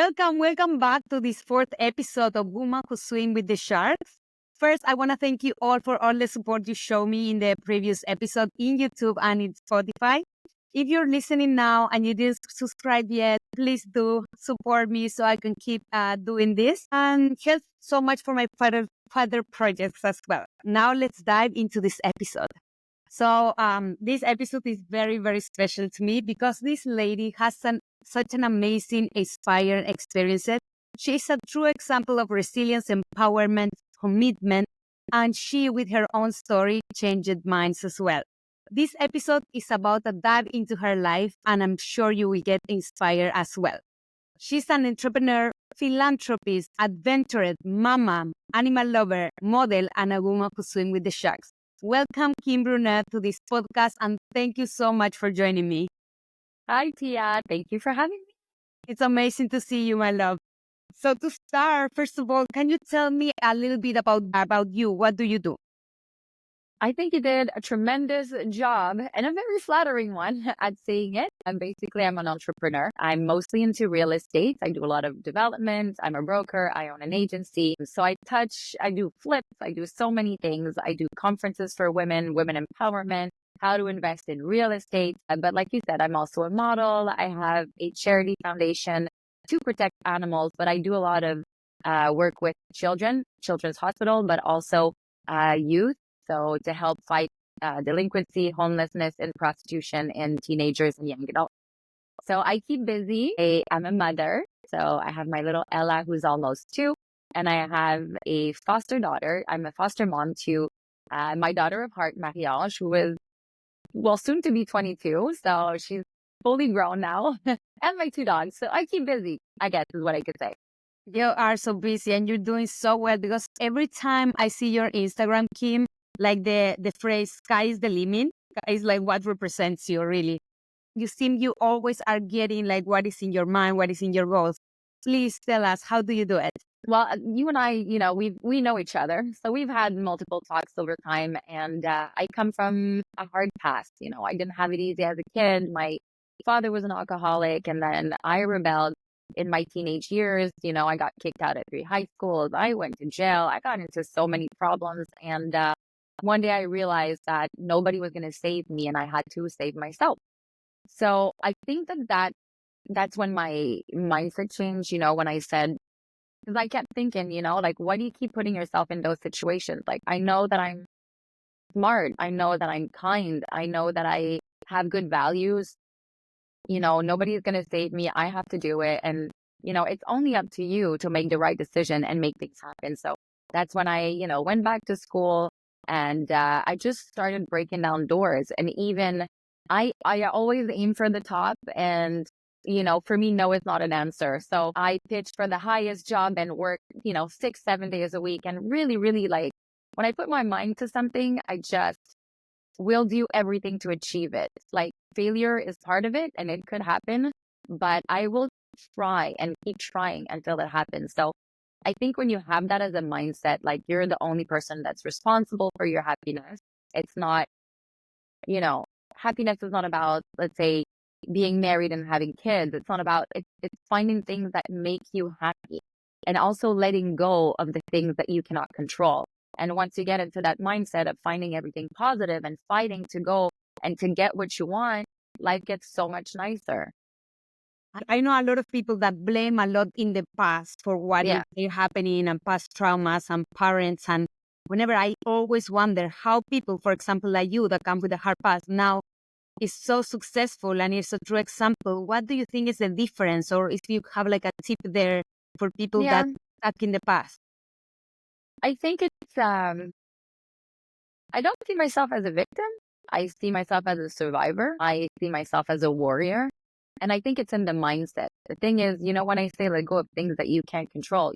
welcome back to this fourth episode of Woman Who Swim with the Sharks. First, I want to thank you all for all the support you showed me in the previous episode in YouTube and in Spotify. If you're listening now and you didn't subscribe yet, please do support me so I can keep doing this and help so much for my father projects as well. Now let's dive into this episode. So this episode is very, very special to me because this lady has such an amazing, inspiring experience. She is a true example of resilience, empowerment, commitment, and she, with her own story, changed minds as well. This episode is about a dive into her life, and I'm sure you will get inspired as well. She's an entrepreneur, philanthropist, adventurer, mama, animal lover, model, and a woman who swims with the sharks. Welcome, Kim Bruneau, to this podcast, and thank you so much for joining me. Hi, Pia. Thank you for having me. It's amazing to see you, my love. So to start, first of all, can you tell me a little bit about you? What do you do? I think you did a tremendous job and a very flattering one at saying it. I'm an entrepreneur. I'm mostly into real estate. I do a lot of development. I'm a broker. I own an agency. So I do flips. I do so many things. I do conferences for women empowerment, how to invest in real estate. But like you said, I'm also a model. I have a charity foundation to protect animals, but I do a lot of work with children's hospital, but also youth. So to help fight delinquency, homelessness, and prostitution in teenagers and young adults. So I keep busy. I'm a mother. So I have my little Ella, who's almost 2, and I have a foster daughter. I'm a foster mom to my daughter of heart, Marie-Ange, who is, soon to be 22. So she's fully grown now, and my 2 dogs. So I keep busy, I guess is what I could say. You are so busy and you're doing so well because every time I see your Instagram, Kim, like the phrase "sky is the limit" is like what represents you really. You always are getting like what is in your mind, what is in your goals. Please tell us, how do you do it? Well, you and I, we know each other. So we've had multiple talks over time, and I come from a hard past. I didn't have it easy as a kid. My father was an alcoholic, and then I rebelled in my teenage years. I got kicked out of 3 high schools. I went to jail. I got into so many problems. And one day I realized that nobody was going to save me and I had to save myself. So I think that's when my mindset changed, when I said, because I kept thinking, like, why do you keep putting yourself in those situations? Like, I know that I'm smart. I know that I'm kind. I know that I have good values. Nobody's going to save me. I have to do it. And, it's only up to you to make the right decision and make things happen. So that's when I, went back to school and I just started breaking down doors. And even I always aim for the top. And, for me, no is not an answer. So I pitched for the highest job and worked, 6, 7 days a week. And really, really like when I put my mind to something, I just will do everything to achieve it. Like failure is part of it and it could happen, but I will try and keep trying until it happens. So I think when you have that as a mindset, like you're the only person that's responsible for your happiness. It's not, happiness is not about, let's say, being married and having kids. It's not about, it's finding things that make you happy and also letting go of the things that you cannot control. And once you get into that mindset of finding everything positive and fighting to go and to get what you want, life gets so much nicer. I know a lot of people that blame a lot in the past for what is happening and past traumas and parents. And whenever I always wonder how people, for example, like you that come with a hard past now is so successful and is a true example. What do you think is the difference? Or if you have like a tip there for people that stuck in the past? I think it's, I don't see myself as a victim. I see myself as a survivor. I see myself as a warrior. And I think it's in the mindset. The thing is, when I say let go of things that you can't control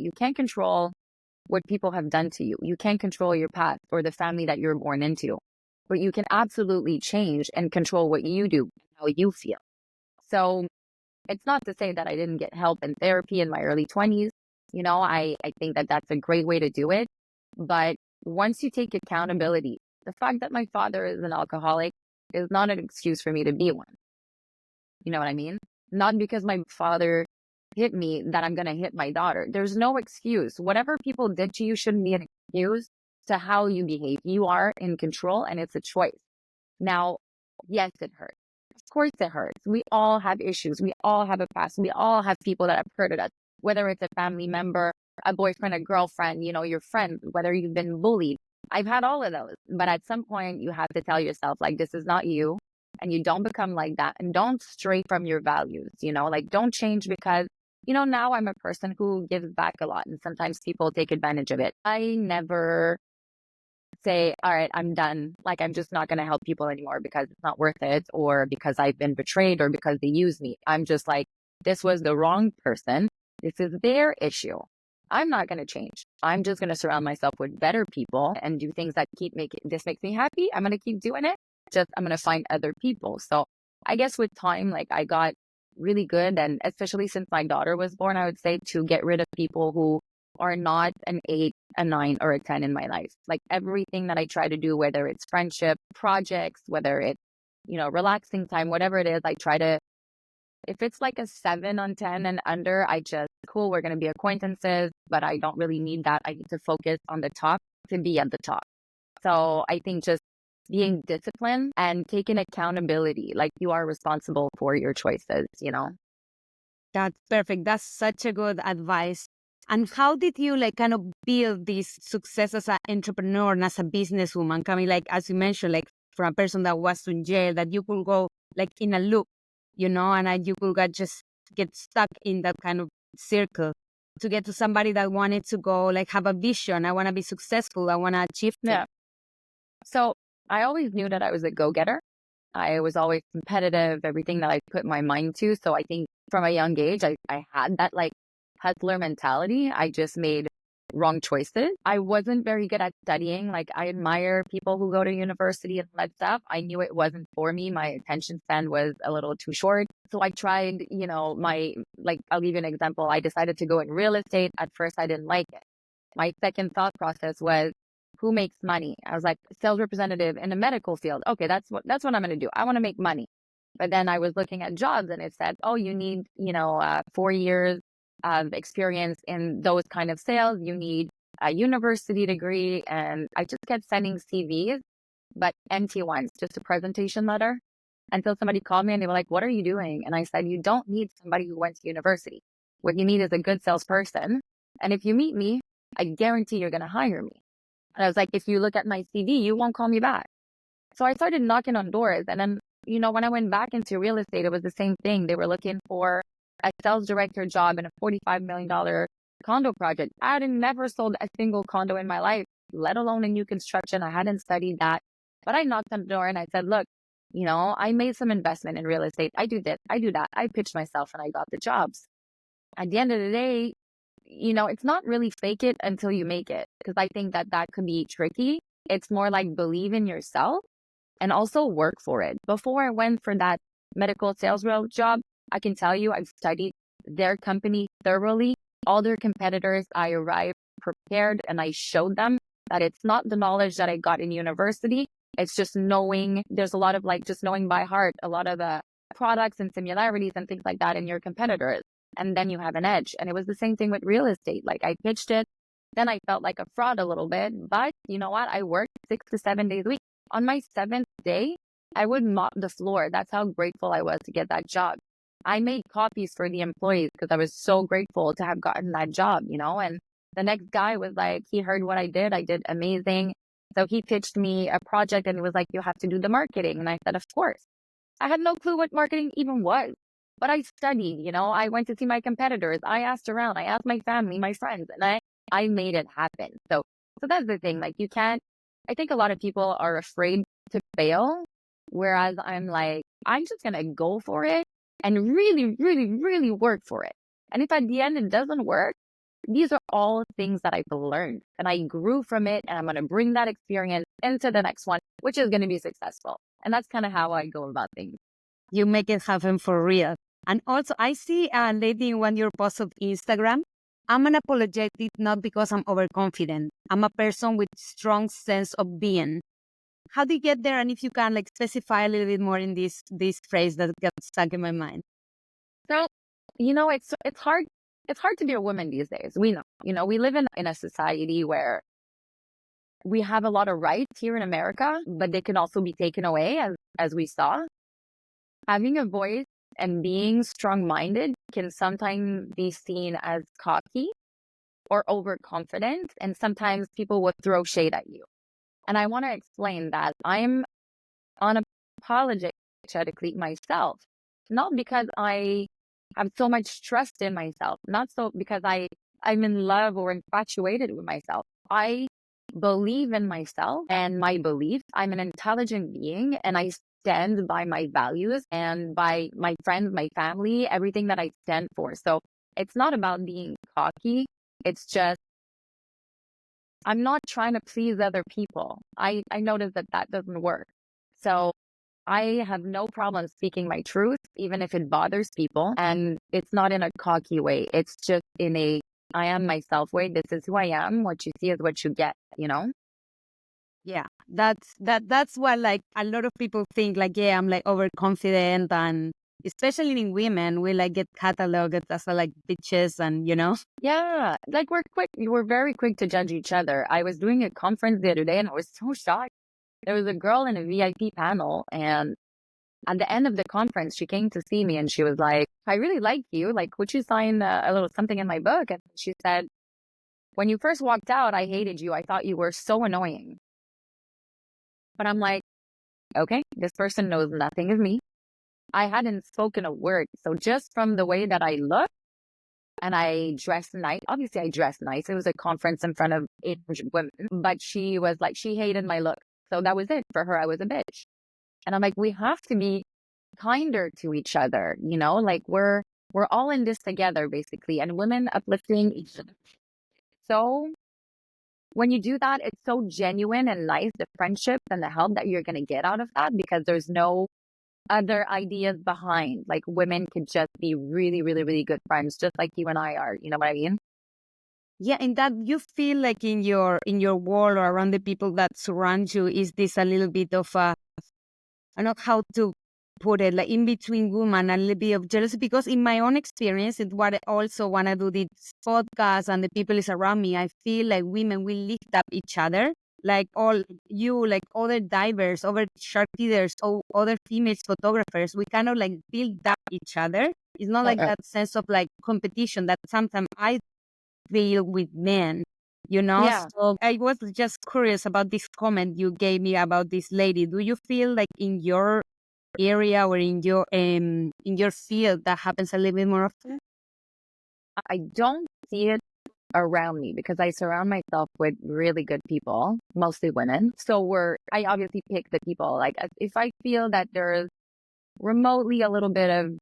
what people have done to you. You can't control your past or the family that you're born into, but you can absolutely change and control what you do, how you feel. So it's not to say that I didn't get help in therapy in my early 20s. I think that that's a great way to do it. But once you take accountability, the fact that my father is an alcoholic is not an excuse for me to be one. You know what I mean? Not because my father hit me that I'm going to hit my daughter. There's no excuse. Whatever people did to you shouldn't be an excuse to how you behave. You are in control and it's a choice. Now, yes, it hurts. Of course it hurts. We all have issues. We all have a past. We all have people that have hurted us, whether it's a family member, a boyfriend, a girlfriend, your friend, whether you've been bullied. I've had all of those. But at some point, you have to tell yourself, like, this is not you. And you don't become like that. And don't stray from your values, like, don't change because, now I'm a person who gives back a lot. And sometimes people take advantage of it. I never say, all right, I'm done. Like, I'm just not going to help people anymore because it's not worth it, or because I've been betrayed, or because they use me. I'm just like, this was the wrong person. This is their issue. I'm not going to change. I'm just going to surround myself with better people and do things that this makes me happy. I'm going to keep doing it. I'm going to find other people. So I guess with time, like, I got really good. And especially since my daughter was born, I would say, to get rid of people who are not an 8, a 9, or a 10 in my life. Like, everything that I try to do, whether it's friendship, projects, whether it's, relaxing time, whatever it is, I try to, if it's like a 7 on 10 and under, cool, we're going to be acquaintances, but I don't really need that. I need to focus on the top to be at the top. So I think just being disciplined and taking accountability, like, you are responsible for your choices. That's perfect. That's such a good advice. And how did you kind of build this success as an entrepreneur and as a businesswoman? Coming, like, as you mentioned, like, from a person that was in jail, that you could go like in a loop, and you could just get stuck in that kind of circle, to get to somebody that wanted to go, like, have a vision. I want to be successful. I want to achieve things. Yeah. So I always knew that I was a go-getter. I was always competitive, everything that I put my mind to. So I think from a young age, I had that, like, hustler mentality. I just made wrong choices. I wasn't very good at studying. Like, I admire people who go to university and that stuff. I knew it wasn't for me. My attention span was a little too short. So I tried, I'll give you an example. I decided to go in real estate. At first, I didn't like it. My second thought process was, who makes money? I was like, sales representative in the medical field. Okay, that's what I'm going to do. I want to make money. But then I was looking at jobs and it said, oh, you need, 4 years of experience in those kind of sales. You need a university degree. And I just kept sending CVs, but empty ones, just a presentation letter, until somebody called me and they were like, what are you doing? And I said, you don't need somebody who went to university. What you need is a good salesperson. And if you meet me, I guarantee you're going to hire me. And I was like, if you look at my CV, you won't call me back. So I started knocking on doors. And then, when I went back into real estate, it was the same thing. They were looking for a sales director job in a $45 million condo project. I had never sold a single condo in my life, let alone a new construction. I hadn't studied that. But I knocked on the door and I said, look, I made some investment in real estate. I do this, I do that. I pitched myself and I got the jobs. At the end of the day, it's not really fake it until you make it, because I think that could be tricky. It's more like believe in yourself and also work for it. Before I went for that medical sales rep job, I can tell you I've studied their company thoroughly, all their competitors. I arrived prepared and I showed them that it's not the knowledge that I got in university. It's just knowing, there's a lot of, like, just knowing by heart, a lot of the products and similarities and things like that in your competitors. And then you have an edge. And it was the same thing with real estate. Like, I pitched it, then I felt like a fraud a little bit, but you know what? I worked 6 to 7 days a week. On my 7th day, I would mop the floor. That's how grateful I was to get that job. I made copies for the employees because I was so grateful to have gotten that job, and the next guy was like, he heard what I did amazing. So he pitched me a project and he was like, you have to do the marketing. And I said, of course. I had no clue what marketing even was. But I studied, I went to see my competitors. I asked around, I asked my family, my friends, and I made it happen. So that's the thing. Like, I think a lot of people are afraid to fail. Whereas I'm like, I'm just going to go for it and really, really, really work for it. And if at the end it doesn't work, these are all things that I've learned and I grew from it. And I'm going to bring that experience into the next one, which is going to be successful. And that's kind of how I go about things. You make it happen for real. And also, I see a lady in one of your posts of Instagram. I'm unapologetic not because I'm overconfident. I'm a person with strong sense of being. How do you get there? And if you can, like, specify a little bit more in this phrase that got stuck in my mind. So It's hard. It's hard to be a woman these days. We know, we live in a society where we have a lot of rights here in America, but they can also be taken away as we saw. Having a voice and being strong-minded can sometimes be seen as cocky or overconfident, and sometimes people will throw shade at you. And I want to explain that I'm unapologetically myself, not because I have so much trust in myself, not so because I'm in love or infatuated with myself. I believe in myself and my beliefs. I'm an intelligent being and I stand by my values and by my friends, my family, everything that I stand for. So it's not about being cocky. It's just, I'm not trying to please other people. I noticed that doesn't work. So I have no problem speaking my truth, even if it bothers people. And it's not in a cocky way. It's just in a, I am myself way. This is who I am. What you see is what you get. Yeah, that's what like a lot of people think like, yeah, I'm like overconfident, and especially in women, we like get cataloged as like bitches and Yeah. Like we're very quick to judge each other. I was doing a conference the other day and I was so shocked. There was a girl in a VIP panel, and at the end of the conference, she came to see me and she was like, I really like you. Like, would you sign a little something in my book? And she said, when you first walked out, I hated you. I thought you were so annoying. But I'm like, okay, this person knows nothing of me. I hadn't spoken a word. So just from the way that I look and I dressed nice, obviously I dressed nice. It was a conference in front of 800 women, but she was like, she hated my look. So that was it. For her, I was a bitch. And I'm like, we have to be kinder to each other, like we're all in this together basically, and women uplifting each other. So when you do that, it's so genuine and nice, the friendship and the help that you're going to get out of that, because there's no other ideas behind. Like women could just be really, really, really good friends, just like you and I are. You know what I mean? Yeah, and that you feel like in your world or around the people that surround you, is this a little bit of a, I don't know how to put it, like in between women, a little bit of jealousy, because in my own experience, it's what I also want to do this podcast and the people is around me. I feel like women will lift up each other, like all you, like other divers, other shark feeders, or other female photographers. We kind of like build up each other. It's not like that sense of like competition that sometimes I feel with men. Yeah. So I was just curious about this comment you gave me about this lady. Do you feel like in your area or in your field that happens a little bit more often? I don't see it around me because I surround myself with really good people, mostly women. So I obviously pick the people. Like if I feel that there's remotely a little bit of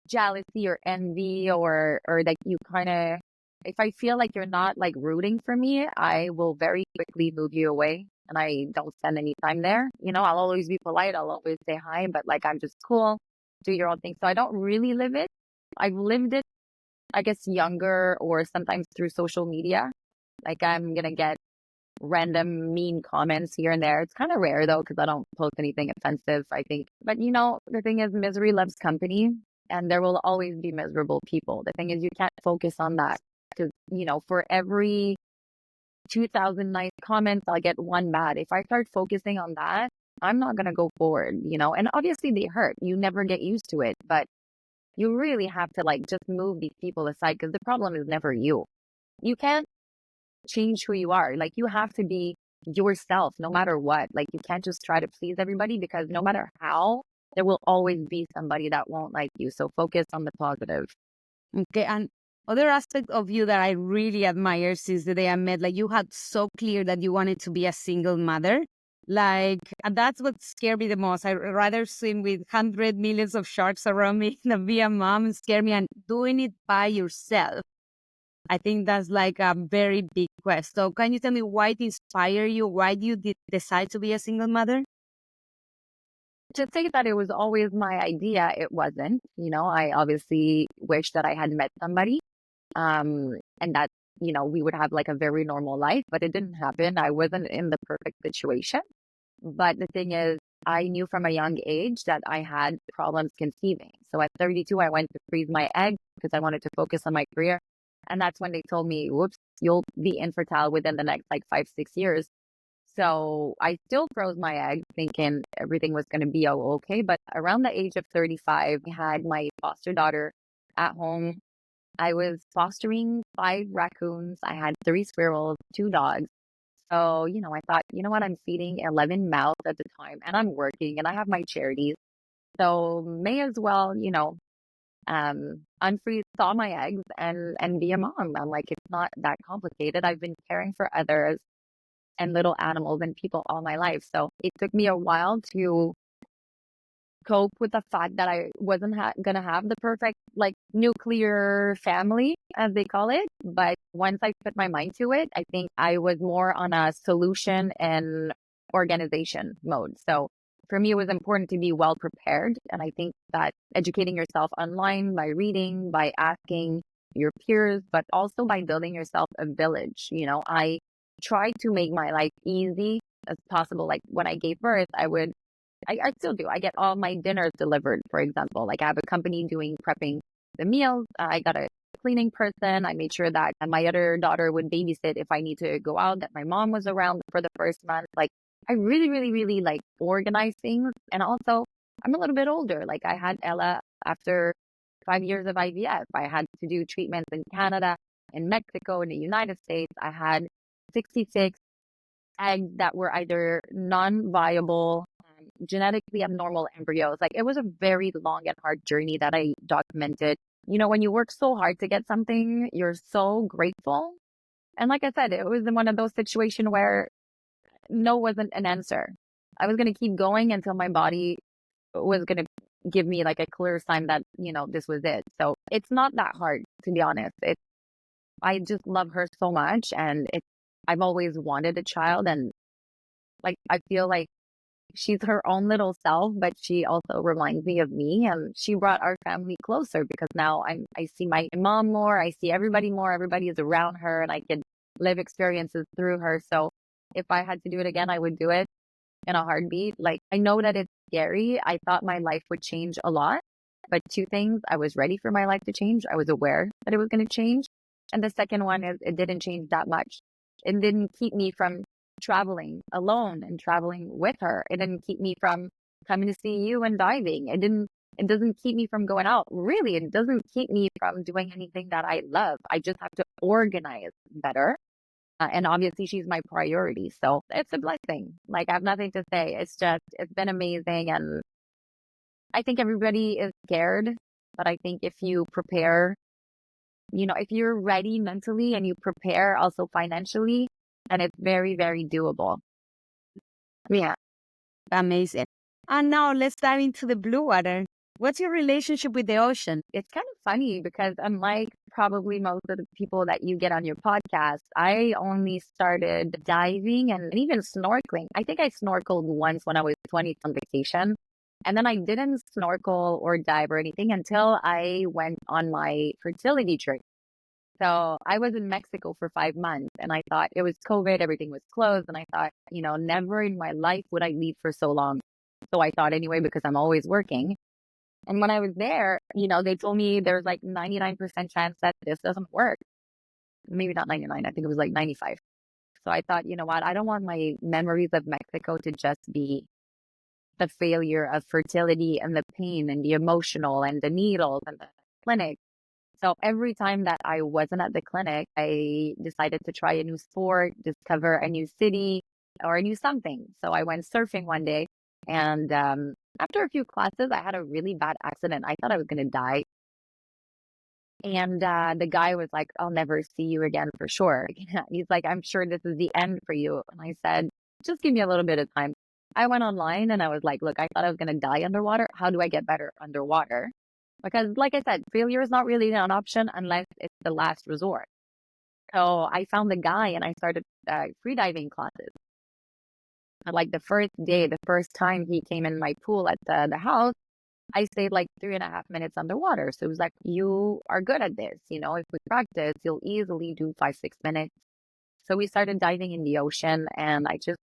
jealousy or envy, or like you kind of, if I feel like you're not like rooting for me, I will very quickly move you away and I don't spend any time there. I'll always be polite. I'll always say hi, but like I'm just cool, do your own thing. So I don't really live it. I've lived it, I guess, younger or sometimes through social media. Like I'm going to get random mean comments here and there. It's kind of rare though, because I don't post anything offensive, I think. But the thing is, misery loves company, and there will always be miserable people. The thing is, you can't focus on that because, for every 2,000 nice comments, I'll get one bad. If I start focusing on that, I'm not going to go forward. And obviously they hurt. You never get used to it, but you really have to like just move these people aside because the problem is never you. You can't change who you are. Like you have to be yourself no matter what. Like you can't just try to please everybody because no matter how, there will always be somebody that won't like you. So focus on the positive. Okay, and other aspect of you that I really admire since the day I met, like you had so clear that you wanted to be a single mother. Like, and that's what scared me the most. I'd rather swim with 100 millions of sharks around me than be a mom. Scare me, and doing it by yourself, I think that's like a very big quest. So can you tell me why it inspired you? Why do you decide to be a single mother? To say that it was always my idea, it wasn't. I obviously wish that I had met somebody, and that, we would have like a very normal life, but it didn't happen. I wasn't in the perfect situation. But the thing is, I knew from a young age that I had problems conceiving. So at 32, I went to freeze my egg because I wanted to focus on my career. And that's when they told me, whoops, you'll be infertile within the next like 5, 6 years. So I still froze my egg thinking everything was going to be okay. But around the age of 35, I had my foster daughter at home. I was fostering 5 raccoons. I had 3 squirrels, 2 dogs. So, I thought, you know what? I'm feeding 11 mouths at the time and I'm working and I have my charities. So may as well, unfreeze all my eggs and be a mom. I'm like, it's not that complicated. I've been caring for others and little animals and people all my life. So it took me a while to cope with the fact that I wasn't gonna have the perfect like nuclear family, as they call it. But once I put my mind to it, I think I was more on a solution and organization mode. So for me, it was important to be well prepared. And I think that educating yourself online by reading, by asking your peers, but also by building yourself a village. I tried to make my life easy as possible. Like when I gave birth, I still do. I get all my dinners delivered, for example. Like I have a company doing prepping the meals. I got a cleaning person. I made sure that my other daughter would babysit if I need to go out, that my mom was around for the first month. Like I really, really, really like organize things. And also I'm a little bit older. Like I had Ella after 5 years of IVF. I had to do treatments in Canada, in Mexico, in the United States. I had 66 eggs that were either non-viable, genetically abnormal embryos. Like it was a very long and hard journey that I documented. When you work so hard to get something, you're so grateful. And like I said, it was in one of those situations where no wasn't an answer. I was going to keep going until my body was going to give me like a clear sign that, this was it. So it's not that hard, to be honest. I just love her so much. And I've always wanted a child. And like, I feel like she's her own little self, but she also reminds me of me. And she brought our family closer because now I see my mom more. I see everybody more. Everybody is around her and I can live experiences through her. So if I had to do it again, I would do it in a heartbeat. Like I know that it's scary. I thought my life would change a lot, but 2 things, I was ready for my life to change. I was aware that it was going to change. And the second one is it didn't change that much. It didn't keep me from traveling alone and traveling with her. It didn't keep me from coming to see you and diving. It doesn't keep me from going out. Really, it doesn't keep me from doing anything that I love. I just have to organize better. And obviously she's my priority. So it's a blessing. Like I have nothing to say. It's been amazing. And I think everybody is scared, but I think if you prepare, if you're ready mentally and you prepare also financially, then it's very, very doable. Yeah, amazing. And now let's dive into the blue water. What's your relationship with the ocean? It's kind of funny because unlike probably most of the people that you get on your podcast, I only started diving and even snorkeling. I think I snorkeled once when I was 20 on vacation. And then I didn't snorkel or dive or anything until I went on my fertility trip. So I was in Mexico for 5 months and I thought it was COVID, everything was closed. And I thought, never in my life would I leave for so long. So I thought anyway, because I'm always working. And when I was there, they told me there's like 99% chance that this doesn't work. Maybe not 99. I think it was like 95. So I thought, you know what? I don't want my memories of Mexico to just be the failure of fertility and the pain and the emotional and the needles and the clinic. So every time that I wasn't at the clinic, I decided to try a new sport, discover a new city or a new something. So I went surfing one day and after a few classes, I had a really bad accident. I thought I was going to die. And the guy was like, I'll never see you again for sure. He's like, I'm sure this is the end for you. And I said, just give me a little bit of time. I went online and I was like, look, I thought I was going to die underwater. How do I get better underwater? Because like I said, failure is not really an option unless it's the last resort. So I found the guy and I started freediving classes. And like the first day, the first time he came in my pool at the house, I stayed like 3.5 minutes underwater. So it was like, you are good at this. If we practice, you'll easily do 5, 6 minutes. So we started diving in the ocean and I just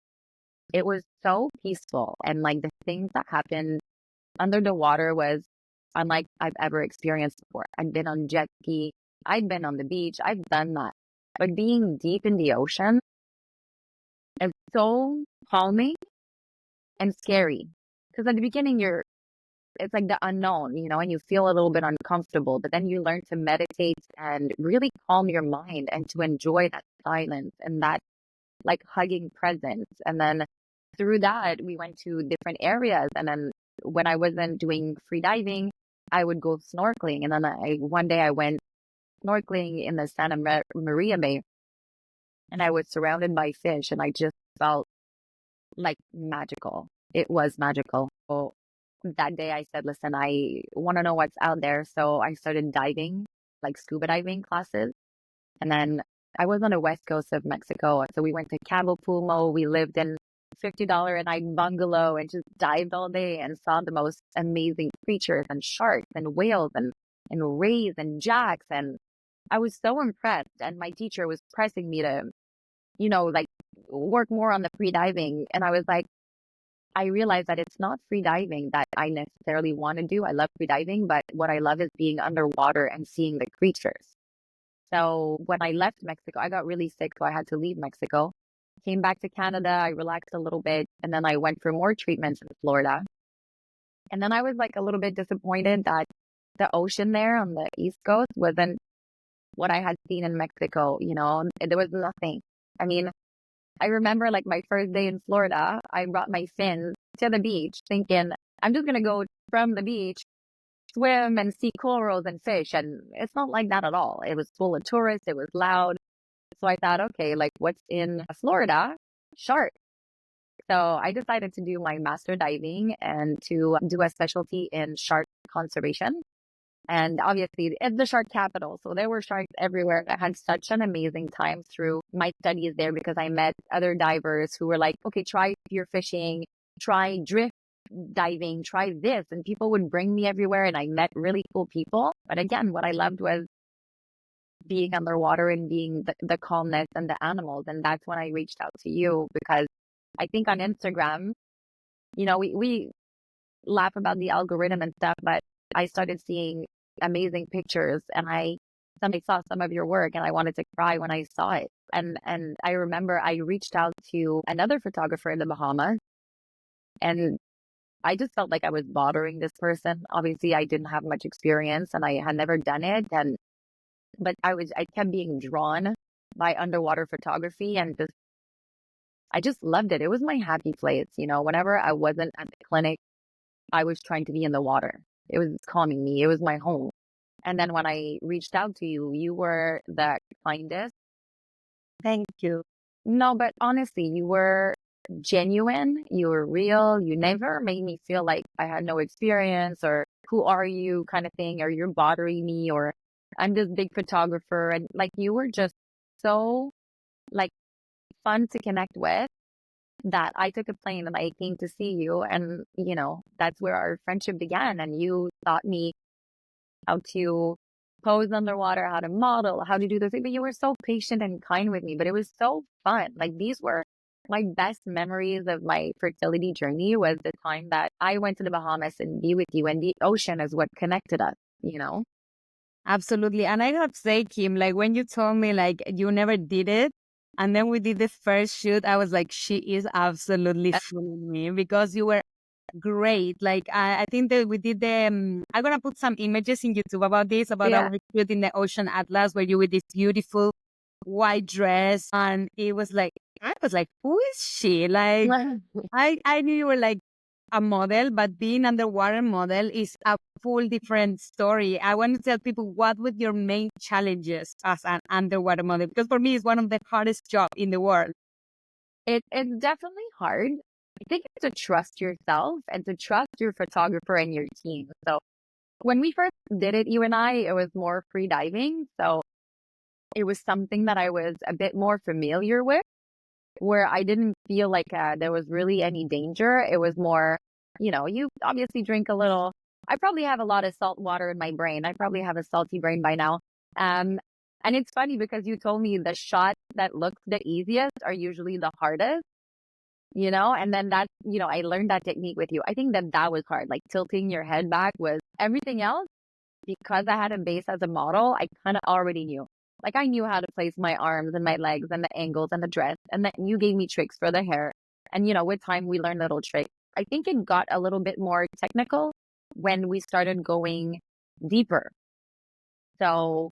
it was so peaceful. And like the things that happened under the water was unlike I've ever experienced before. I've been on jet ski, I've been on the beach, I've done that. But being deep in the ocean is so calming and scary. Because at the beginning, it's like the unknown, and you feel a little bit uncomfortable, but then you learn to meditate and really calm your mind and to enjoy that silence and that like hugging presence. And then through that, we went to different areas. And then when I wasn't doing free diving, I would go snorkeling. And then one day I went snorkeling in the Maria Bay, and I was surrounded by fish, and I just felt like magical. It was magical. So that day I said, listen, I want to know what's out there. So I started diving, like scuba diving classes. And then I was on the west coast of Mexico. So we went to Cabo Pulmo. We lived in $50 a night bungalow and just dived all day and saw the most amazing creatures and sharks and whales and rays and jacks. And I was so impressed. And my teacher was pressing me to, like work more on the free diving. And I was like, I realized that it's not free diving that I necessarily want to do. I love free diving, but what I love is being underwater and seeing the creatures. So when I left Mexico, I got really sick, so I had to leave Mexico. Came back to Canada, I relaxed a little bit, and then I went for more treatments in Florida. And then I was like a little bit disappointed that the ocean there on the East Coast wasn't what I had seen in Mexico, there was nothing. I mean, I remember like my first day in Florida, I brought my fins to the beach thinking I'm just going to go from the beach, swim and see corals and fish. And it's not like that at all. It was full of tourists. It was loud. So I thought, okay, like what's in Florida? Sharks. So I decided to do my master diving and to do a specialty in shark conservation. And obviously, it's the shark capital. So there were sharks everywhere. I had such an amazing time through my studies there because I met other divers who were like, okay, try spear fishing, try drift diving, try this. And people would bring me everywhere and I met really cool people. But again, what I loved was being underwater and being the calmness and the animals. And that's when I reached out to you because I think on Instagram, we laugh about the algorithm and stuff, but I started seeing amazing pictures and I saw some of your work and I wanted to cry when I saw it. And I remember I reached out to another photographer in the Bahamas and I just felt like I was bothering this person. Obviously I didn't have much experience and I had never done it. But I kept being drawn by underwater photography and I just loved it. It was my happy place. Whenever I wasn't at the clinic, I was trying to be in the water. It was calming me. It was my home. And then when I reached out to you, you were the kindest. Thank you. No, but honestly, you were genuine. You were real. You never made me feel like I had no experience or who are you kind of thing, or you're bothering me, or I'm this big photographer. And like you were just so like fun to connect with that I took a plane and I came to see you. And, that's where our friendship began. And you taught me how to pose underwater, how to model, how to do those things. But you were so patient and kind with me. But it was so fun. Like these were my best memories of my fertility journey was the time that I went to the Bahamas and be with you. And the ocean is what connected us. Absolutely. And I have to say, Kim, like when you told me like you never did it, and then we did the first shoot, I was like, she is absolutely fooling me because you were great. Like I think that we did I'm gonna put some images in YouTube about this, about Yeah. our shoot in the Ocean Atlas, where you with this beautiful white dress, and it was like I was like, who is she? Like I knew you were like a model, but being underwater model is a full different story. I want to tell people what were your main challenges as an underwater model, because for me it's one of the hardest job in the world. It's definitely hard. I think you have to trust yourself and to trust your photographer and your team. So when we first did it, you and I, it was more free diving. So it was something that I was a bit more familiar with, where I didn't feel like there was really any danger. It was more, you obviously drink a little. I probably have a lot of salt water in my brain. I probably have a salty brain by now. And it's funny because you told me the shots that look the easiest are usually the hardest. and then that, I learned that technique with you. I think that was hard. Like tilting your head back was everything else because I had a base as a model. I kind of already knew. Like I knew how to place my arms and my legs and the angles and the dress. And then you gave me tricks for the hair. And, with time we learned little tricks. I think it got a little bit more technical when we started going deeper. So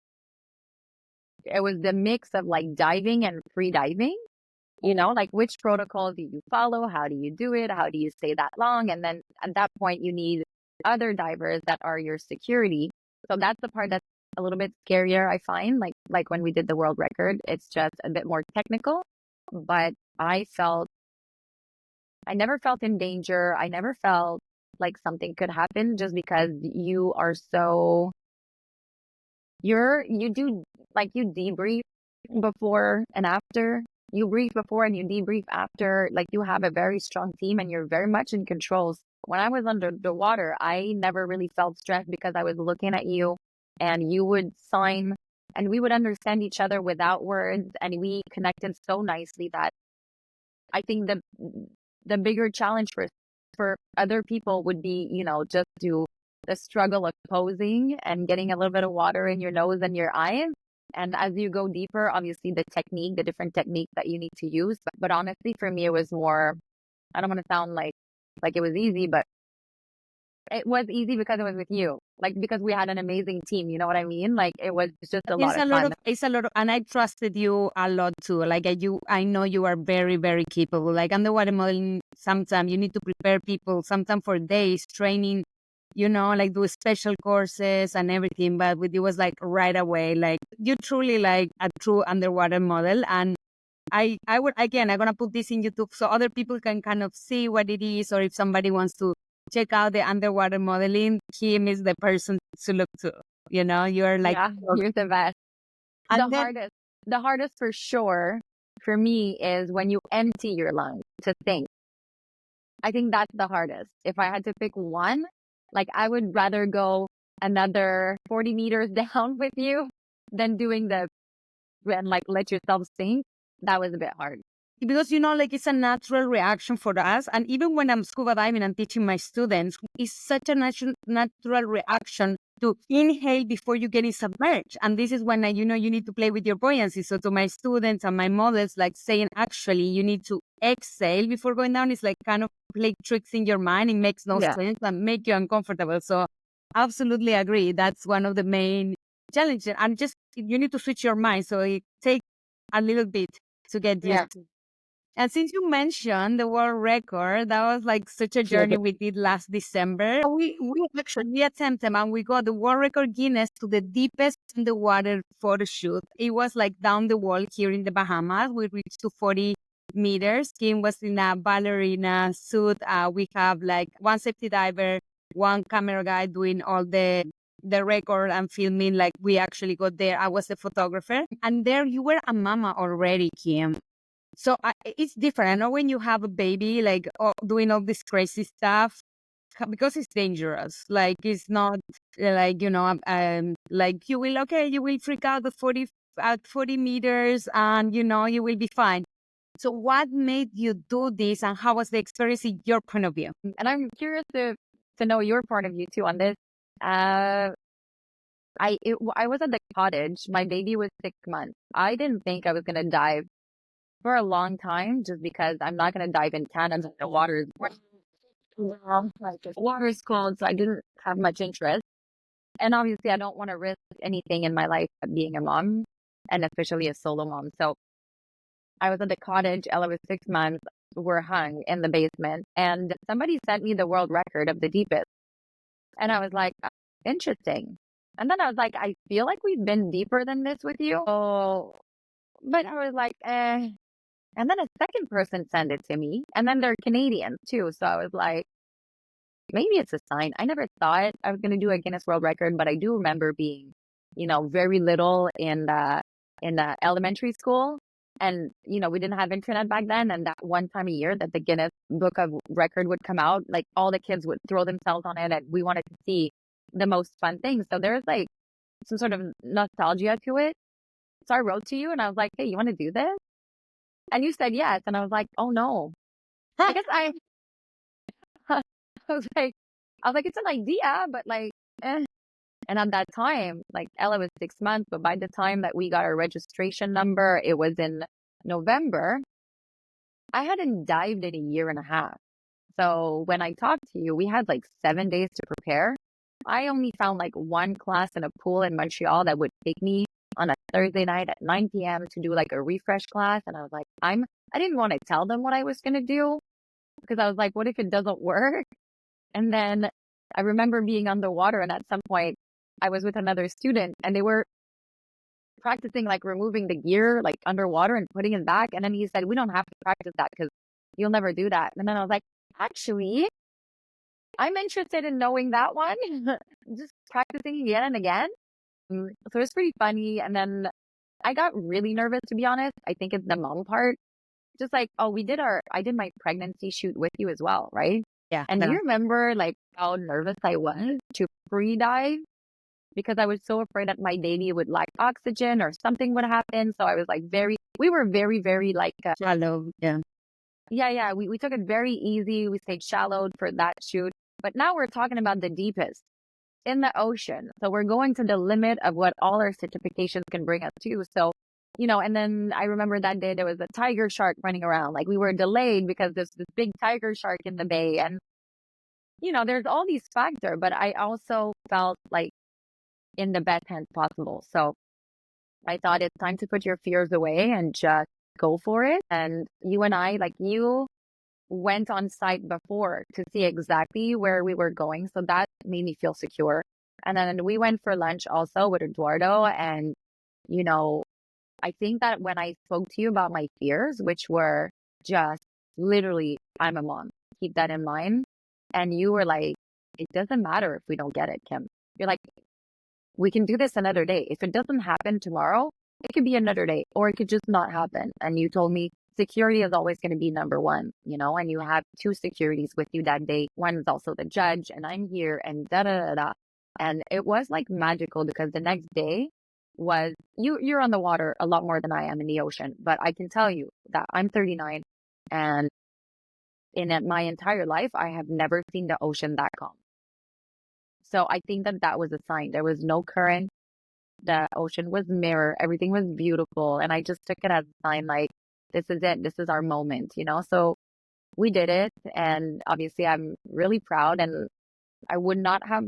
it was the mix of like diving and free diving, like which protocol do you follow? How do you do it? How do you stay that long? And then at that point, you need other divers that are your security. So that's the part that's a little bit scarier, I find. Like when we did the world record, it's just a bit more technical. But I never felt in danger. I never felt like something could happen just because you are so you do like you debrief before and after. You brief before and you debrief after. Like you have a very strong team and you're very much in control. When I was under the water, I never really felt stressed because I was looking at you and you would sign and we would understand each other without words and we connected so nicely that I think the bigger challenge for other people would be, just to the struggle of posing and getting a little bit of water in your nose and your eyes. And as you go deeper, obviously the different technique that you need to use. But honestly, for me, it was more, I don't want to sound like it was easy, but it was easy because it was with you. Like because we had an amazing team, you know what I mean? Like it was just a lot of fun. And I trusted you a lot too. Like I know you are very, very capable. Like underwater modeling, sometimes you need to prepare people, sometimes for days, training, like do special courses and everything. But with you was like right away, like you truly like a true underwater model. And I would, again, I'm going to put this in YouTube so other people can kind of see what it is, or if somebody wants to check out the underwater modeling, Kim is the person to look to. You're like, yeah, you're the best. and The hardest for sure for me is when you empty your lungs to think. I think that's the hardest. If I had to pick one, like I would rather go another 40 meters down with you than doing and like let yourself sink. That was a bit hard. Because, like it's a natural reaction for us. And even when I'm scuba diving and teaching my students, it's such a natural reaction to inhale before you get submerged. And this is when, you need to play with your buoyancy. So to my students and my models, like saying, actually, you need to exhale before going down is like kind of play tricks in your mind. It makes no sense and make you uncomfortable. So absolutely agree. That's one of the main challenges. And just, you need to switch your mind. So it takes a little bit to get used to. And since you mentioned the world record, that was like such a journey we did last December. We attempted and we got the world record Guinness to the deepest underwater photo shoot. It was like down the wall here in the Bahamas. We reached to 40 meters. Kim was in a ballerina suit. We have like one safety diver, one camera guy doing all the record and filming. Like we actually got there. I was the photographer. And there you were a mama already, Kim. So it's different. I know when you have a baby, like doing all this crazy stuff, because it's dangerous. Like it's not like, like you will freak out at 40 meters and, you will be fine. So what made you do this and how was the experience in your point of view? And I'm curious to know your point of view too on this. I was at the cottage. My baby was 6 months. I didn't think I was going to dive for a long time just because I'm not going to dive in Canada. The water is water is cold, so I didn't have much interest. And obviously, I don't want to risk anything in my life being a mom and especially a solo mom. So I was at the cottage. Ella was 6 months. We're hung in the basement, and somebody sent me the world record of the deepest. And I was like, interesting. And then I was like, I feel like we've been deeper than this with you. Oh, but I was like, eh. And then a second person sent it to me. And then they're Canadians too. So I was like, maybe it's a sign. I never thought I was going to do a Guinness World Record, but I do remember being, very little in the elementary school. And, we didn't have internet back then. And that one time a year that the Guinness Book of Record would come out, like all the kids would throw themselves on it and we wanted to see the most fun things. So there's like some sort of nostalgia to it. So I wrote to you and I was like, hey, you want to do this? And you said yes. And I was like, oh no, I guess I was like, it's an idea, but like, eh. And at that time, like Ella was 6 months, but by the time that we got our registration number, it was in November. I hadn't dived in a year and a half. So when I talked to you, we had like 7 days to prepare. I only found like one class in a pool in Montreal that would take me on a Thursday night at 9 p.m. to do like a refresh class. And I was like, I didn't want to tell them what I was going to do because I was like, what if it doesn't work? And then I remember being underwater, and at some point I was with another student and they were practicing like removing the gear like underwater and putting it back. And then he said, we don't have to practice that because you'll never do that. And then I was like, actually, I'm interested in knowing that one. Just practicing again and again. So it's pretty funny. And then I got really nervous, to be honest. I think it's the mom part. Just like, oh, I did my pregnancy shoot with you as well, right? Yeah. And do you remember like how nervous I was to pre-dive? Because I was so afraid that my baby would lack oxygen or something would happen. So I was like we were very, very like, Shallow. Yeah. yeah. We took it very easy. We stayed shallow for that shoot. But now we're talking about the deepest in the ocean. So we're going to the limit of what all our certifications can bring us to. So, and then I remember that day there was a tiger shark running around. Like we were delayed because there's this big tiger shark in the bay. And, there's all these factors, but I also felt like in the best hands possible. So I thought it's time to put your fears away and just go for it. And you and I, like you went on site before to see exactly where we were going. So that made me feel secure. And then we went for lunch also with Eduardo. And, I think that when I spoke to you about my fears, which were just literally, I'm a mom, keep that in mind. And you were like, it doesn't matter if we don't get it, Kim. You're like, we can do this another day. If it doesn't happen tomorrow, it could be another day or it could just not happen. And you told me security is always going to be number one, and you have two securities with you that day. One is also the judge and I'm here and da da da da. And it was like magical because the next day was you're on the water a lot more than I am in the ocean. But I can tell you that I'm 39 and in my entire life, I have never seen the ocean that calm. So I think that was a sign. There was no current. The ocean was mirror. Everything was beautiful. And I just took it as a sign like, this is it. This is our moment. So we did it. And obviously I'm really proud and I would not have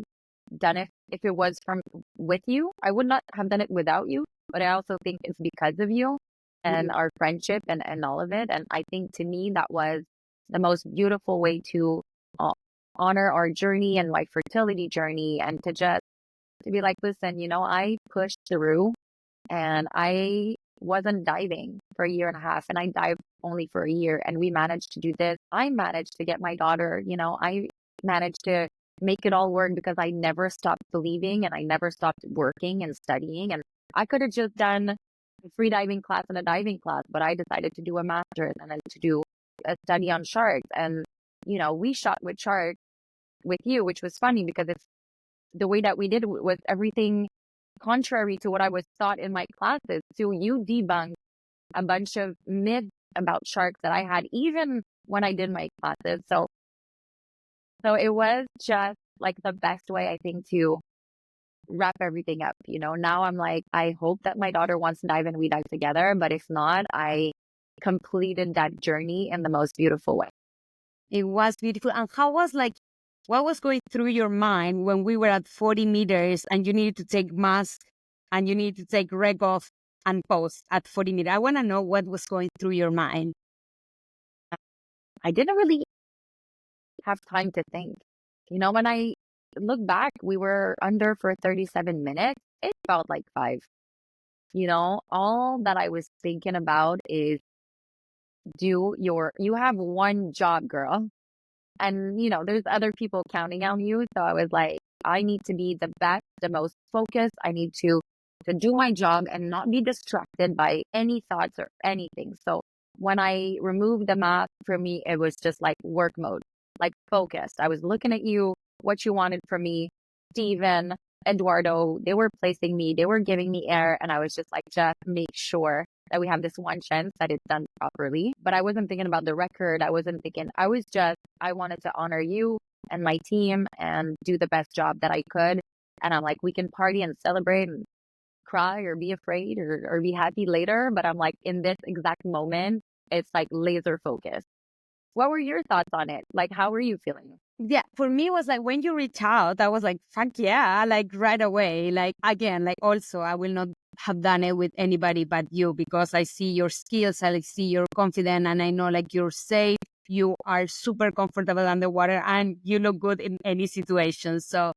done it if it was with you. I would not have done it without you, but I also think it's because of you and our friendship and all of it. And I think to me, that was the most beautiful way to honor our journey and my fertility journey and to be like, listen, I pushed through and I wasn't diving for a year and a half and I dived only for a year and we managed to do this. I managed to get my daughter, I managed to make it all work because I never stopped believing and I never stopped working and studying. And I could have just done a free diving class and a diving class, but I decided to do a master's and then to do a study on sharks. And, we shot with sharks with you, which was funny because it's the way that we did was everything contrary to what I was taught in my classes. So you debunked a bunch of myths about sharks that I had even when I did my classes. So it was just like the best way, I think, to wrap everything up. Now I'm like, I hope that my daughter wants to dive and we dive together. But if not, I completed that journey in the most beautiful way. It was beautiful. And what was going through your mind when we were at 40 meters and you needed to take mask and you needed to take reg off and post at 40 meters? I want to know what was going through your mind. I didn't really have time to think. When I look back, we were under for 37 minutes. It felt like 5. All that I was thinking about is you have one job, girl. And, there's other people counting on you. So I was like, I need to be the best, the most focused. I need to do my job and not be distracted by any thoughts or anything. So when I removed the mask, for me, it was just like work mode, like focused. I was looking at you, what you wanted from me, Steven, Eduardo, they were placing me, they were giving me air. And I was just like, just make sure that we have this one chance that it's done properly. But I wasn't thinking about the record. I wasn't thinking, I wanted to honor you and my team and do the best job that I could. And I'm like, we can party and celebrate and cry or be afraid or be happy later. But I'm like, in this exact moment, it's like laser focused. What were your thoughts on it? Like, how were you feeling? Yeah, for me, it was like when you reach out, I was like, fuck yeah, like right away. Like, again, like also, I will not have done it with anybody but you because I see your skills, I like, see you're confident, and I know like you're safe, you are super comfortable underwater, and you look good in any situation. So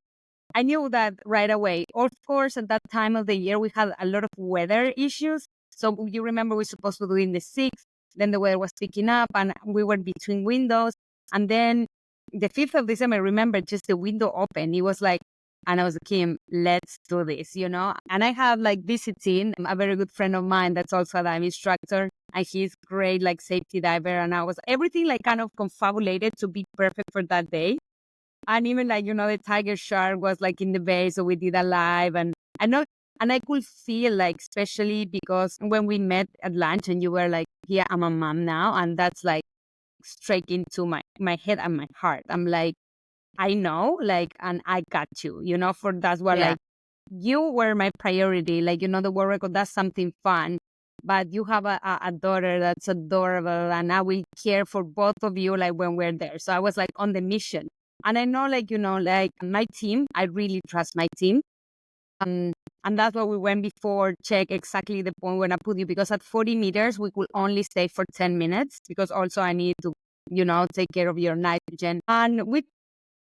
I knew that right away. Of course, at that time of the year, we had a lot of weather issues. So you remember we were supposed to do it in the 6th, then the weather was picking up and we were between windows. And then the 5th of December, I remember just the window open. It was like, and I was like, Kim, let's do this, you know? And I have like visiting a very good friend of mine that's also a dive instructor. And he's great, like safety diver. And I was everything like kind of confabulated to be perfect for that day. And even like, you know, the tiger shark was like in the bay. So we did a live and I know, and I could feel like, especially because when we met at lunch and you were like, yeah, I'm a mom now. And that's like straight into my head and my heart. I'm like, I know, like, and I got you, you know, for that's what Yeah. like you were my priority. Like, you know, the world record, that's something fun. But you have a daughter that's adorable, and I will care for both of you, like when we're there. So I was like on the mission. And I know, like, you know, like my team, I really trust my team. And that's why we went before, check exactly the point when I put you, because at 40 meters, we could only stay for 10 minutes because also I need to, you know, take care of your nitrogen. And we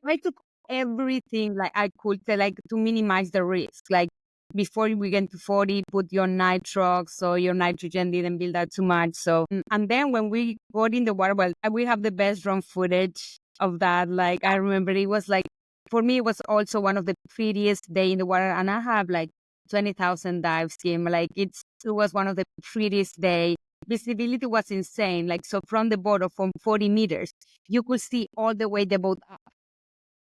I took everything like I could to, like to minimize the risk. Like before we get to 40, put your nitrox so your nitrogen didn't build up too much. So and then when we got in the water, well, we have the best drone footage of that. Like I remember it was like for me it was also one of the prettiest day in the water, and I have like 20,000 dives team. Like it was one of the prettiest day. Visibility was insane. Like so from the bottom from 40 meters, you could see all the way the boat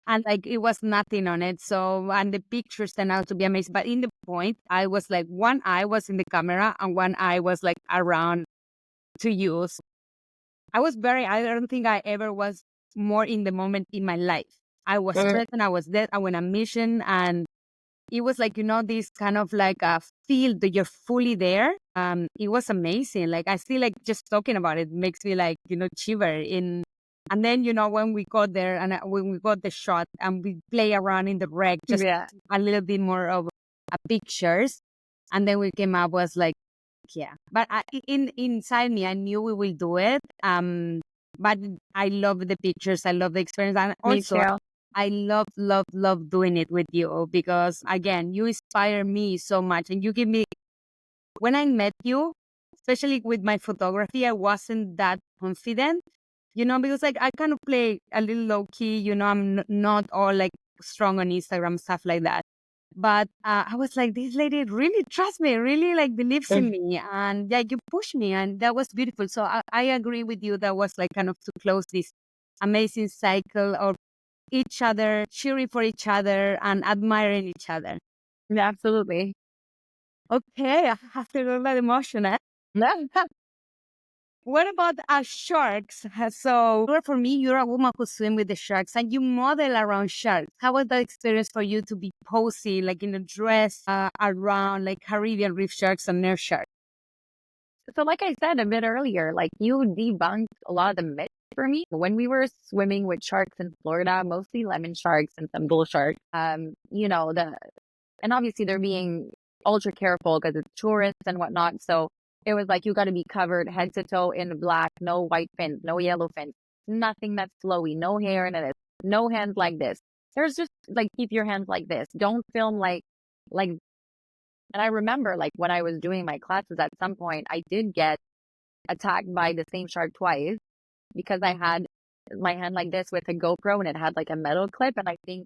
and like it was nothing on it. So and the pictures turned out to be amazing. But in the point, I was like one eye was in the camera and one eye was like around to use. I don't think I ever was more in the moment in my life. I was stressed and I was there. I went on a mission and it was like, you know, this kind of like a feel that you're fully there. It was amazing. Like I still like just talking about it makes me like, you know, shiver in. And then, you know, when we got there and when we got the shot and we play around in the wreck, just Yeah. a little bit more of pictures. And then we came up was like, yeah. But inside me, I knew we will do it. But I love the pictures. I love the experience. And Me also too. I love, love, love doing it with you because again, you inspire me so much and you give me, when I met you, especially with my photography, I wasn't that confident, you know, because like I kind of play a little low key, you know, I'm not all like strong on Instagram, stuff like that. But I was like, this lady really trusts me, really like believes in me. And yeah, you push me. And that was beautiful. So I agree with you. That was like kind of to close this amazing cycle of each other, cheering for each other, and admiring each other. Yeah, absolutely. Okay, after all that emotion, eh? What about sharks? So, for me, you're a woman who swim with the sharks and you model around sharks. How was that experience for you to be posing, like in a dress around like Caribbean reef sharks and nurse sharks? So, like I said a bit earlier, like you debunked a lot of the myths for me. When we were swimming with sharks in Florida, mostly lemon sharks and some bull sharks, you know, and obviously they're being ultra careful because it's tourists and whatnot. So it was like you got to be covered head to toe in black, no white fins, no yellow fins, nothing that's flowy, no hair in it, no hands like this. There's just like keep your hands like this. Don't film like. And I remember like when I was doing my classes at some point, I did get attacked by the same shark twice because I had my hand like this with a GoPro and it had like a metal clip, and I think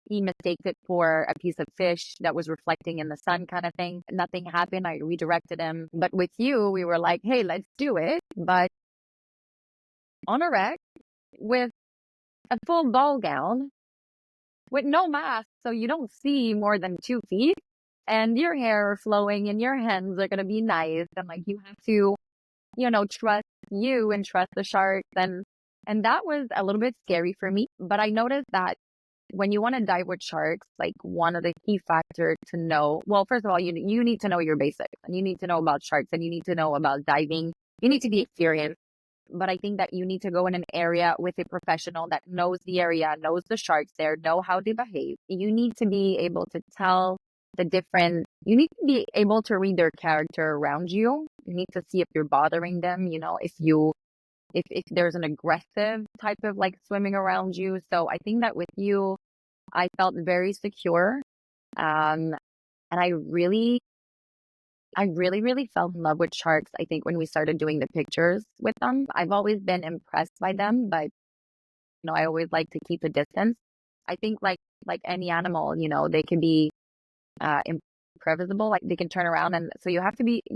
he mistaked it for a piece of fish that was reflecting in the sun kind of thing. Nothing happened. I redirected him. But with you, we were like, hey, let's do it. But on a wreck with a full ball gown with no mask. So you don't see more than 2 feet. and your hair flowing and your hands are going to be nice. And like, you have to, trust you and trust the sharks. And that was a little bit scary for me. But I noticed that when you want to dive with sharks, like one of the key factors to know, well, first of all, you need to know your basics, and you need to know about sharks, and you need to know about diving. You need to be experienced. But I think that you need to go in an area with a professional that knows the area, knows the sharks there, know how they behave. You need to be able to tell you need to be able to read their character around you. You need to see if you're bothering them, if there's an aggressive type of like swimming around you. So I think that with you, I felt very secure. And I really fell in love with sharks. I think when we started doing the pictures with them, I've always been impressed by them, but I always like to keep a distance. I think like any animal, they can be imprevisible, like they can turn around, and so you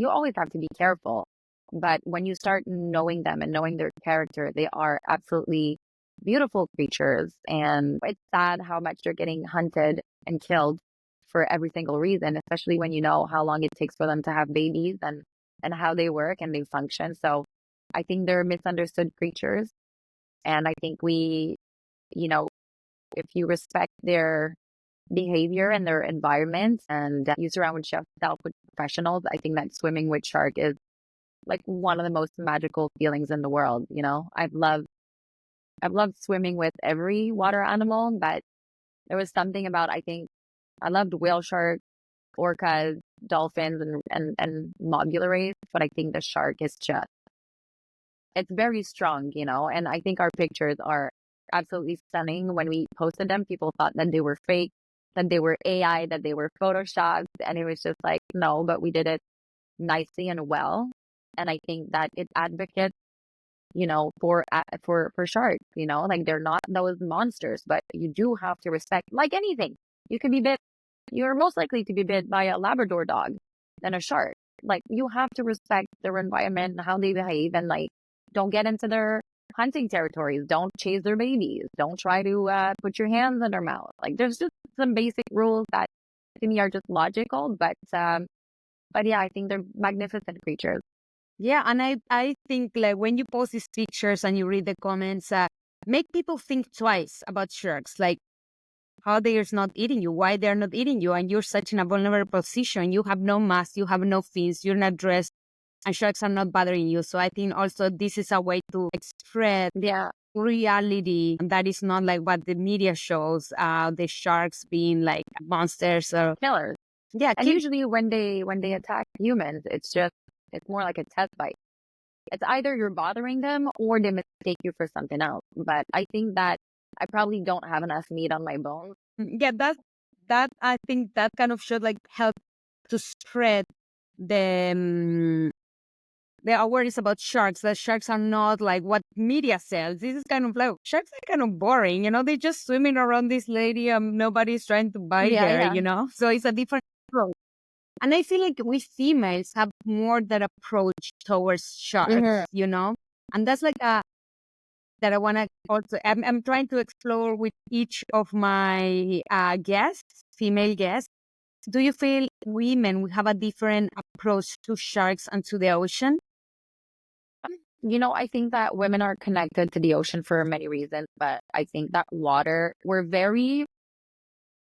always have to be careful. But when you start knowing them and knowing their character, they are absolutely beautiful creatures. And it's sad how much they're getting hunted and killed for every single reason, especially when you know how long it takes for them to have babies and how they work and they function. So I think they're misunderstood creatures. And I think if you respect their behavior and their environment, and you surround yourself with professionals, I think that swimming with shark is like one of the most magical feelings in the world. I've loved swimming with every water animal, but there was something about, I think I loved whale sharks, orcas, dolphins, and mobularies, but I think the shark is it's very strong, and I think our pictures are absolutely stunning. When we posted them, people thought that they were fake, that they were AI, that they were photoshopped, and it was just like, no, but we did it nicely and well. And I think that it advocates, for sharks, like they're not those monsters, but you do have to respect, like anything. You're most likely to be bit by a Labrador dog than a shark. Like, you have to respect their environment and how they behave, and like, don't get into their hunting territories. Don't chase their babies. Don't try to put your hands in their mouth. Like, there's just some basic rules that to me are just logical, but yeah, I think they're magnificent creatures. Yeah, and I think like when you post these pictures and you read the comments, make people think twice about sharks, like how they're not eating you, why they're not eating you, and you're such in a vulnerable position. You have no mask, you have no fins, you're not dressed, and sharks are not bothering you. So I think also this is a way to spread Yeah, reality that is not like what the media shows, the sharks being like monsters or killers. yeah, And usually when they attack humans, it's more like a test bite. It's either you're bothering them or they mistake you for something else. But I think that I probably don't have enough meat on my bones. yeah, that I think that kind of should like help to spread the the awareness about sharks. That sharks are not like what media says. This is kind of like sharks are kind of boring, They're just swimming around this lady, and nobody's trying to bite Yeah, her, yeah. So it's a different approach. And I feel like we females have more that approach towards sharks, Mhm. And that's like a that I want to also, I'm trying to explore with each of my guests, female guests. Do you feel women we have a different approach to sharks and to the ocean? I think that women are connected to the ocean for many reasons, but I think that we're very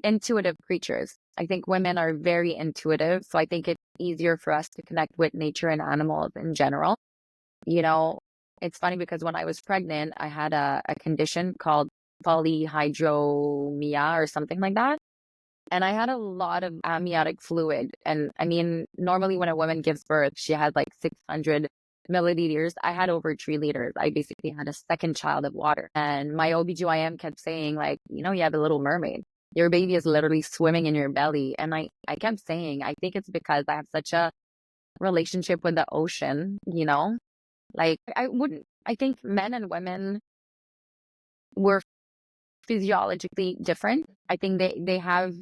intuitive creatures. I think women are very intuitive. So I think it's easier for us to connect with nature and animals in general. You know, it's funny because when I was pregnant, I had a condition called polyhydramnios or something like that. And I had a lot of amniotic fluid. And I mean, normally when a woman gives birth, she has like 600 milliliters. I had over 3 liters. I basically had a second child of water. And my OBGYN kept saying, like, you have a little mermaid. Your baby is literally swimming in your belly. And I kept saying, I think it's because I have such a relationship with the ocean. Like, I think men and women were physiologically different. I think they have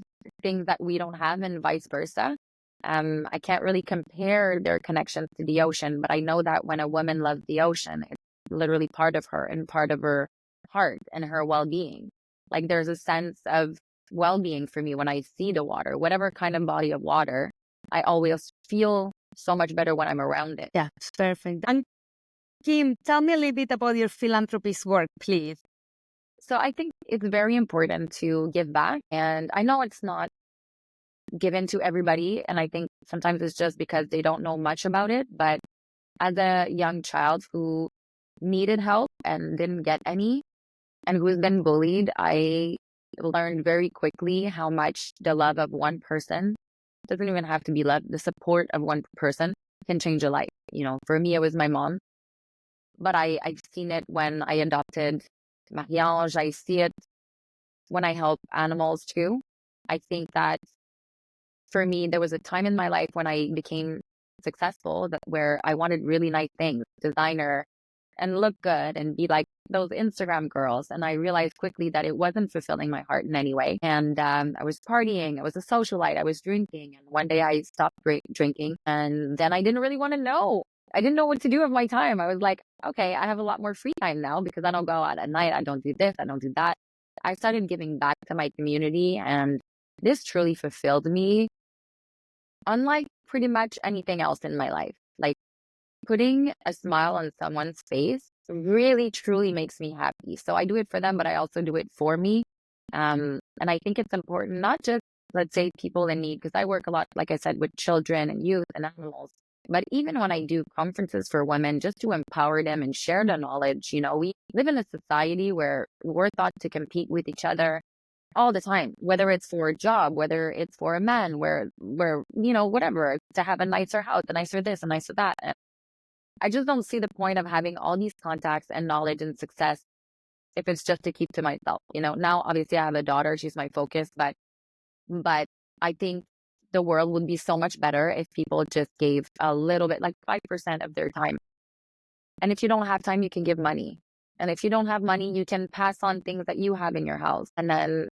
things that we don't have and vice versa. I can't really compare their connections to the ocean, but I know that when a woman loves the ocean, it's literally part of her and part of her heart and her well-being. Like, there's a sense of well-being for me when I see the water, whatever kind of body of water. I always feel so much better when I'm around it. Yeah, perfect. And Kim, tell me a little bit about your philanthropist work, please. So I think it's very important to give back. And I know it's not given to everybody. And I think sometimes it's just because they don't know much about it. But as a young child who needed help and didn't get any, and who's been bullied, I learned very quickly how much the love of one person doesn't even have to be love. The support of one person can change a life. For me, it was my mom, but I've seen it when I adopted Marie-Ange. I see it when I help animals too. I think that for me, there was a time in my life when I became successful where I wanted really nice things, designer, and look good and be like those Instagram girls. And I realized quickly that it wasn't fulfilling my heart in any way. And I was partying. I was a socialite. I was drinking. And one day I stopped drinking. And then I didn't really want to know. I didn't know what to do with my time. I was like, okay, I have a lot more free time now because I don't go out at night. I don't do this. I don't do that. I started giving back to my community. And this truly fulfilled me, unlike pretty much anything else in my life. Like, putting a smile on someone's face really truly makes me happy. So I do it for them, but I also do it for me. And I think it's important, not just, let's say, people in need, because I work a lot, like I said, with children and youth and animals. But even when I do conferences for women, just to empower them and share the knowledge, we live in a society where we're taught to compete with each other all the time, whether it's for a job, whether it's for a man, where whatever, to have a nicer house, a nicer this, a nicer that. I just don't see the point of having all these contacts and knowledge and success if it's just to keep to myself. Now obviously I have a daughter, she's my focus, but I think the world would be so much better if people just gave a little bit, like 5% of their time. And if you don't have time, you can give money. And if you don't have money, you can pass on things that you have in your house. And then,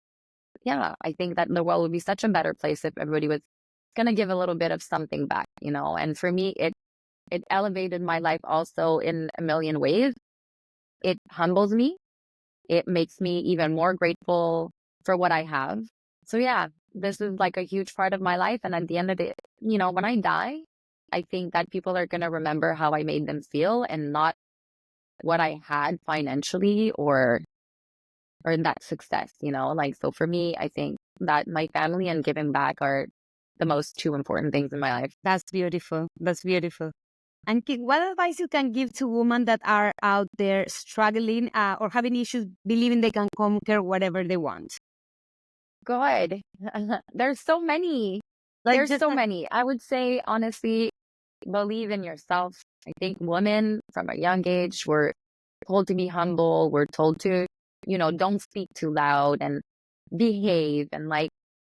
yeah, I think that the world would be such a better place if everybody was going to give a little bit of something back, And for me, it elevated my life also in a million ways. It humbles me. It makes me even more grateful for what I have. So yeah, this is like a huge part of my life. And at the end of it, when I die, I think that people are going to remember how I made them feel and not what I had financially or that success, so for me, I think that my family and giving back are the most two important things in my life. That's beautiful. That's beautiful. And Kim, what advice you can give to women that are out there struggling or having issues believing they can conquer whatever they want? Good. There's so many. There's so many. I would say, honestly, believe in yourself. I think women from a young age were told to be humble. We're told to, don't speak too loud and behave and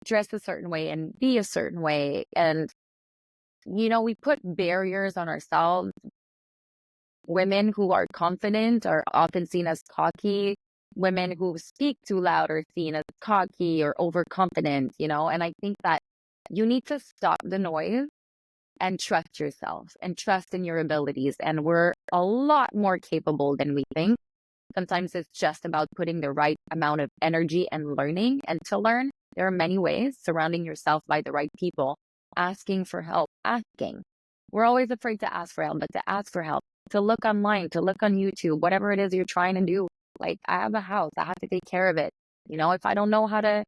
dress a certain way and be a certain way. And, we put barriers on ourselves. Women who are confident are often seen as cocky. Women who speak too loud are seen as cocky or overconfident, and I think that you need to stop the noise and trust yourself and trust in your abilities. And we're a lot more capable than we think. Sometimes it's just about putting the right amount of energy and learning. And to learn, there are many ways: surrounding yourself by the right people, asking for help, asking. We're always afraid to ask for help, but to ask for help, to look online, to look on YouTube, whatever it is you're trying to do. Like, I have a house, I have to take care of it. If I don't know how to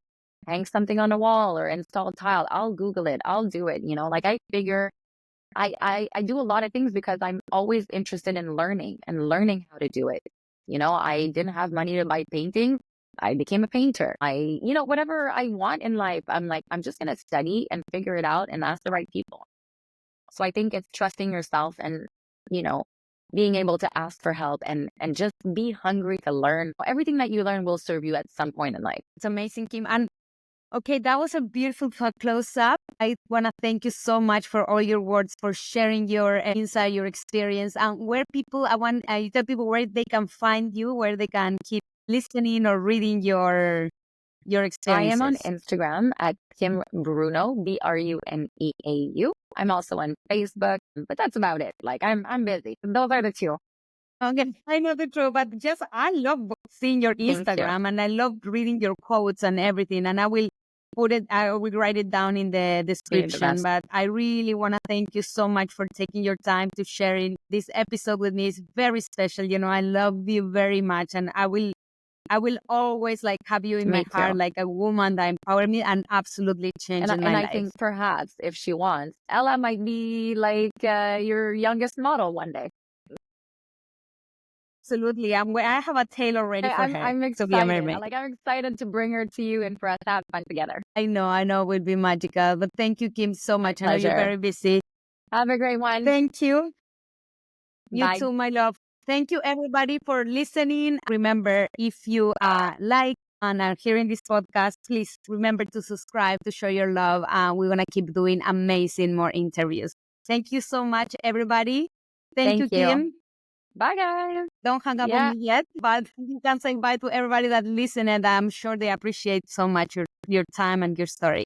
hang something on a wall or install tile, I'll Google it, I'll do it. I figure I do a lot of things because I'm always interested in learning and learning how to do it. I didn't have money to buy painting. I became a painter. Whatever I want in life, I'm like, I'm just going to study and figure it out and ask the right people. So I think it's trusting yourself and, being able to ask for help and just be hungry to learn. Everything that you learn will serve you at some point in life. It's amazing, Kim. And okay, that was a beautiful close up. I want to thank you so much for all your words, for sharing your insight, your experience, and where people, you tell people where they can find you, where they can keep listening or reading your experiences. I am on Instagram at Kim Bruneau, Bruneau. I'm also on Facebook, but that's about it. I'm busy. Those are the two. Okay, I know the truth, but just I love seeing your Thank you. Instagram and I love reading your quotes and everything. And I will write it down in the description. best. But I really want to thank you so much for taking your time to sharing this episode with me. It's very special. I love you very much. And I will always like have you in Me my heart, too. like a woman that empowered me and absolutely changed And my I life. think perhaps if she wants, Ella might be like your youngest model one day. Absolutely. I have a tailor ready for her I'm to be a excited. mermaid. I'm excited to bring her to you and for us to have fun together. I know it would be magical. But thank you, Kim, so My much. I know you're pleasure. very busy. Have a great one. Thank you. You Bye. too, my love. Thank you, everybody, for listening. Remember, if you like and are hearing this podcast, please remember to subscribe to show your love. We're going to keep doing amazing more interviews. Thank you so much, everybody. Thank you, Thank you. Kim. Bye, guys. Don't hang up on me yet, but you can say bye to everybody that listened, and I'm sure they appreciate so much your time and your story.